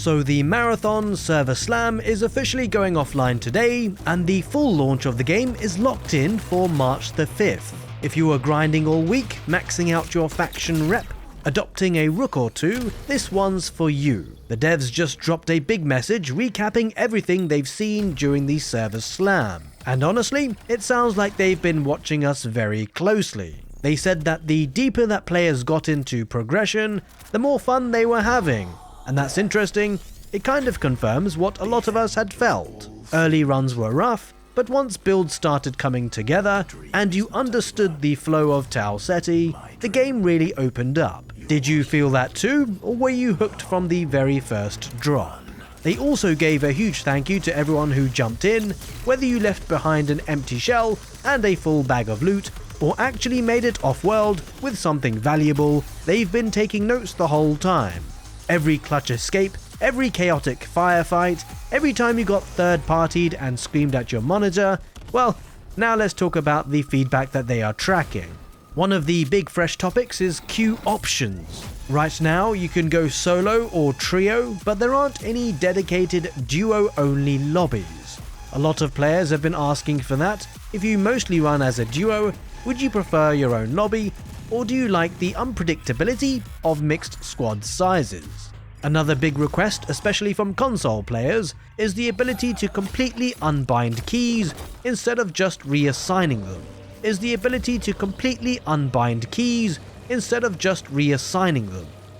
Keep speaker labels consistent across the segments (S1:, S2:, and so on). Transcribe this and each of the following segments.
S1: So the Marathon Server Slam is officially going offline today, and the full launch of the game is locked in for March the 5th. If you were grinding all week, maxing out your faction rep, adopting a rook or two, this one's for you. The devs just dropped a big message recapping everything they've seen during the Server Slam. And honestly, it sounds like they've been watching us very closely. They said that the deeper that players got into progression, the more fun they were having. And that's interesting, it kind of confirms what a lot of us had felt. Early runs were rough, but once builds started coming together, and you understood the flow of Tau Ceti, the game really opened up. Did you feel that too, or were you hooked from the very first drop? They also gave a huge thank you to everyone who jumped in, whether you left behind an empty shell and a full bag of loot, or actually made it off-world with something valuable. They've been taking notes the whole time. Every clutch escape, every chaotic firefight, every time you got third-partied and screamed at your monitor. Well, now let's talk about the feedback that they are tracking. One of the big fresh topics is queue options. Right now you can go solo or trio, but there aren't any dedicated duo-only lobbies. A lot of players have been asking for that. If you mostly run as a duo, would you prefer your own lobby, or do you like the unpredictability of mixed squad sizes? Another big request, especially from console players, is the ability to completely unbind keys instead of just reassigning them.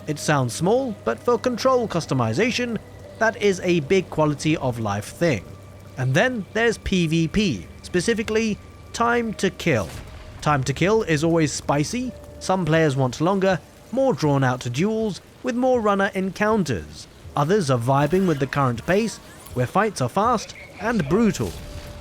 S1: It sounds small, but for control customization, that is a big quality of life thing. And then there's PvP, specifically time to kill. Time to kill is always spicy. Some players want longer, more drawn out duels with more runner encounters. Others are vibing with the current pace, where fights are fast and brutal.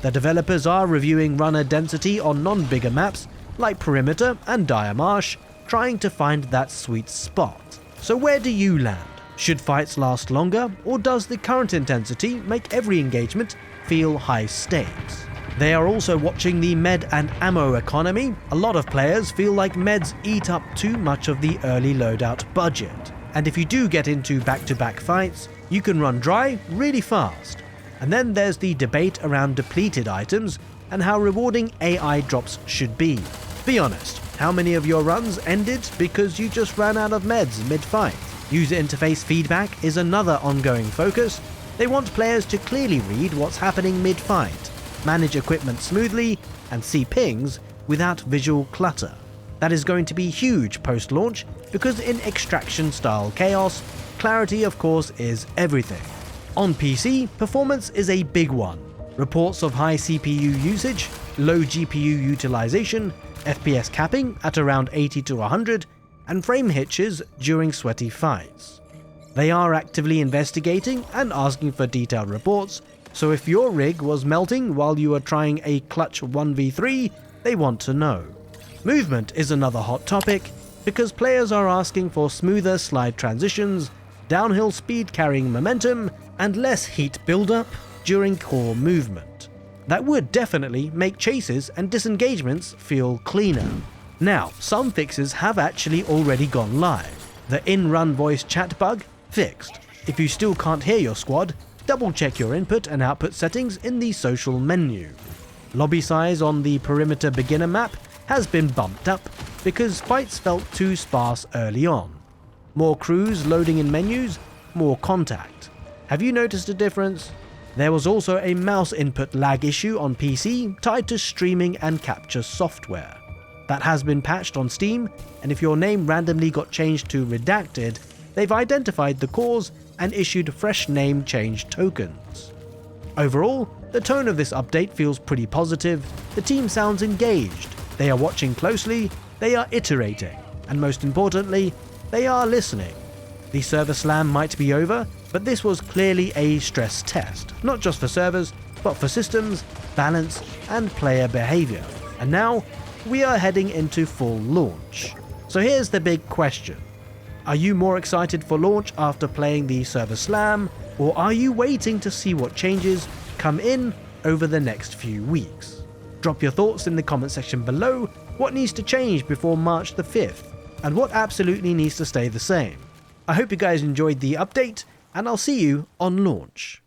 S1: The developers are reviewing runner density on non-bigger maps like Perimeter and Dire Marsh, trying to find that sweet spot. So where do you land? Should fights last longer, or does the current intensity make every engagement feel high stakes? They are also watching the med and ammo economy. A lot of players feel like meds eat up too much of the early loadout budget. And if you do get into back-to-back fights, you can run dry really fast. And then there's the debate around depleted items and how rewarding AI drops should be. Be honest, how many of your runs ended because you just ran out of meds mid-fight? User interface feedback is another ongoing focus. They want players to clearly read what's happening mid-fight, manage equipment smoothly, and see pings without visual clutter. That is going to be huge post-launch, because in extraction-style chaos, clarity of course is everything. On PC, performance is a big one. Reports of high CPU usage, low GPU utilization, FPS capping at around 80 to 100, and frame hitches during sweaty fights. They are actively investigating and asking for detailed reports, so if your rig was melting while you were trying a clutch 1v3, they want to know. Movement is another hot topic, because players are asking for smoother slide transitions, downhill speed carrying momentum, and less heat buildup during core movement. That would definitely make chases and disengagements feel cleaner. Now, some fixes have actually already gone live. The in-run voice chat bug, fixed. If you still can't hear your squad, double check your input and output settings in the social menu. Lobby size on the Perimeter beginner map has been bumped up because fights felt too sparse early on. More crews loading in menus, more contact. Have you noticed a difference? There was also a mouse input lag issue on PC tied to streaming and capture software. That has been patched on Steam, and if your name randomly got changed to redacted, they've identified the cause and issued fresh name change tokens. Overall, the tone of this update feels pretty positive. The team sounds engaged, they are watching closely, they are iterating, and most importantly, they are listening. The server slam might be over, but this was clearly a stress test, not just for servers, but for systems, balance, and player behavior. And now, we are heading into full launch. So here's the big question. Are you more excited for launch after playing the server slam, or are you waiting to see what changes come in over the next few weeks? Drop your thoughts in the comment section below. What needs to change before March the 5th, and what absolutely needs to stay the same? I hope you guys enjoyed the update. and I'll see you on launch.